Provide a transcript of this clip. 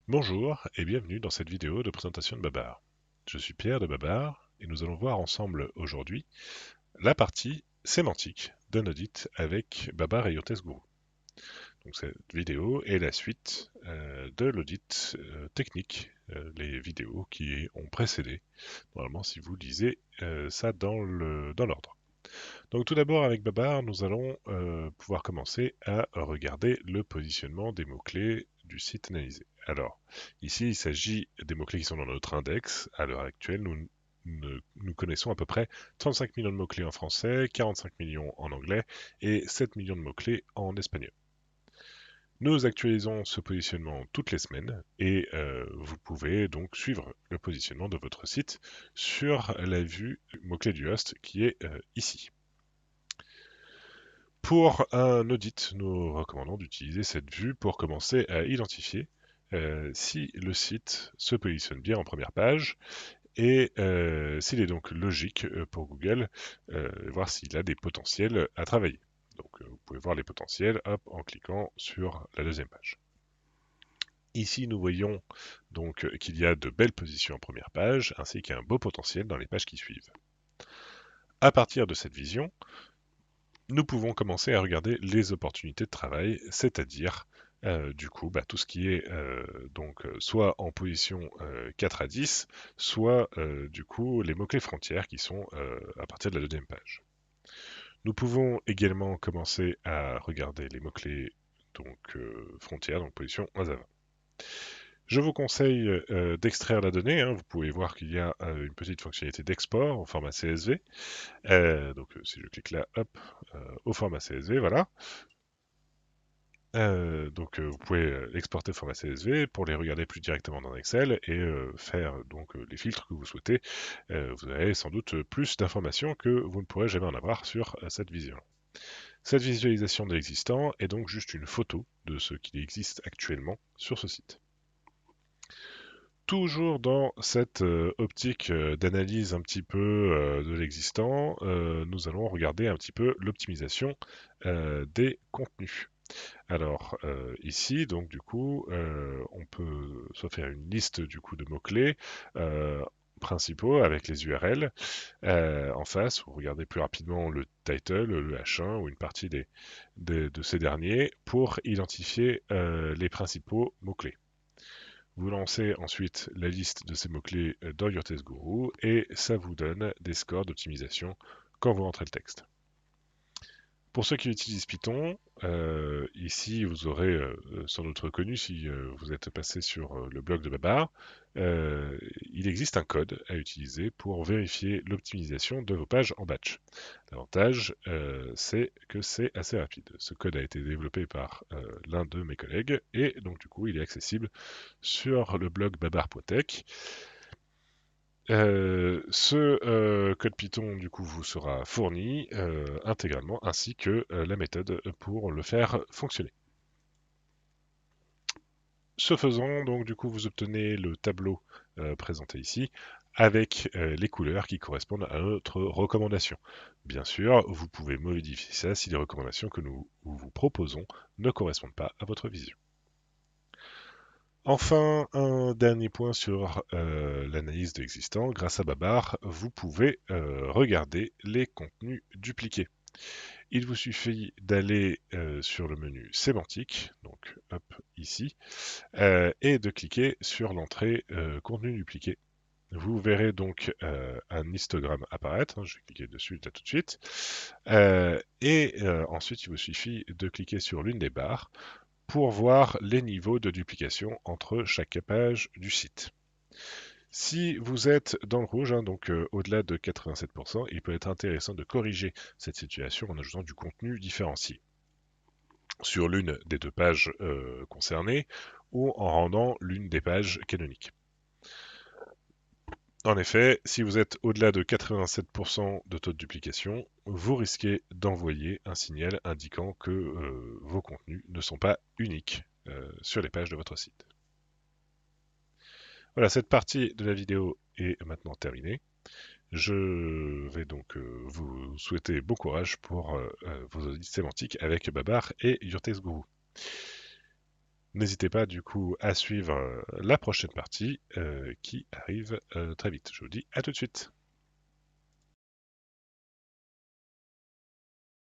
Bonjour et bienvenue dans cette vidéo de présentation de Babar. Je suis Pierre de Babar et nous allons voir ensemble aujourd'hui la partie sémantique d'un audit avec Babar et Yotes Guru. Donc cette vidéo est la suite de l'audit technique, les vidéos qui ont précédé, normalement si vous lisez ça dans l'ordre. Donc tout d'abord avec Babar, nous allons pouvoir commencer à regarder le positionnement des mots-clés du site analysé. Alors, ici, il s'agit des mots-clés qui sont dans notre index. À l'heure actuelle, nous connaissons à peu près 35 millions de mots-clés en français, 45 millions en anglais et 7 millions de mots-clés en espagnol. Nous actualisons ce positionnement toutes les semaines et vous pouvez donc suivre le positionnement de votre site sur la vue mots-clés du host qui est ici. Pour un audit, nous recommandons d'utiliser cette vue pour commencer à identifier si le site se positionne bien en première page et s'il est donc logique pour Google, voir s'il a des potentiels à travailler. Donc vous pouvez voir les potentiels en cliquant sur la deuxième page. Ici, nous voyons donc qu'il y a de belles positions en première page ainsi qu'un beau potentiel dans les pages qui suivent. À partir de cette vision, nous pouvons commencer à regarder les opportunités de travail, c'est-à-dire tout ce qui est soit en position 4 à 10, soit les mots-clés frontières qui sont à partir de la deuxième page. Nous pouvons également commencer à regarder les mots-clés frontières, donc position 11 à 20. Je vous conseille d'extraire la donnée, hein. Vous pouvez voir qu'il y a une petite fonctionnalité d'export au format CSV. Si je clique là, hop, au format CSV, voilà. Vous pouvez l'exporter au format CSV pour les regarder plus directement dans Excel et faire les filtres que vous souhaitez. Vous avez sans doute plus d'informations que vous ne pourrez jamais en avoir sur cette vision. Cette visualisation de l'existant est donc juste une photo de ce qui existe actuellement sur ce site. Toujours dans cette optique d'analyse un petit peu de l'existant, nous allons regarder un petit peu l'optimisation des contenus. Alors ici, on peut soit faire une liste de mots-clés principaux avec les URL en face, ou regarder plus rapidement le title, le H1 ou une partie de ces derniers pour identifier les principaux mots-clés. Vous lancez ensuite la liste de ces mots-clés dans your test Guru et ça vous donne des scores d'optimisation quand vous rentrez le texte. Pour ceux qui utilisent Python, ici vous aurez sans doute reconnu si vous êtes passé sur le blog de Babar, il existe un code à utiliser pour vérifier l'optimisation de vos pages en batch. L'avantage, c'est que c'est assez rapide. Ce code a été développé par l'un de mes collègues et donc du coup il est accessible sur le blog babar.tech. Ce code Python du coup vous sera fourni intégralement ainsi que la méthode pour le faire fonctionner. Ce faisant, donc du coup vous obtenez le tableau présenté ici avec les couleurs qui correspondent à notre recommandation. Bien sûr, vous pouvez modifier ça si les recommandations que nous vous proposons ne correspondent pas à votre vision. Enfin, un dernier point sur l'analyse de l'existant. Grâce à Babar, vous pouvez regarder les contenus dupliqués. Il vous suffit d'aller sur le menu sémantique, donc hop ici, et de cliquer sur l'entrée contenu dupliqué. Vous verrez donc un histogramme apparaître. Je vais cliquer dessus là tout de suite. Ensuite, il vous suffit de cliquer sur l'une des barres pour voir les niveaux de duplication entre chaque page du site. Si vous êtes dans le rouge, au-delà de 87%, il peut être intéressant de corriger cette situation en ajoutant du contenu différencié sur l'une des deux pages concernées ou en rendant l'une des pages canoniques. En effet, si vous êtes au-delà de 87% de taux de duplication, vous risquez d'envoyer un signal indiquant que vos contenus ne sont pas uniques sur les pages de votre site. Voilà, cette partie de la vidéo est maintenant terminée. Je vais donc vous souhaiter bon courage pour vos audits sémantiques avec Babar et Your Text Guru. N'hésitez pas du coup à suivre la prochaine partie qui arrive très vite. Je vous dis à tout de suite.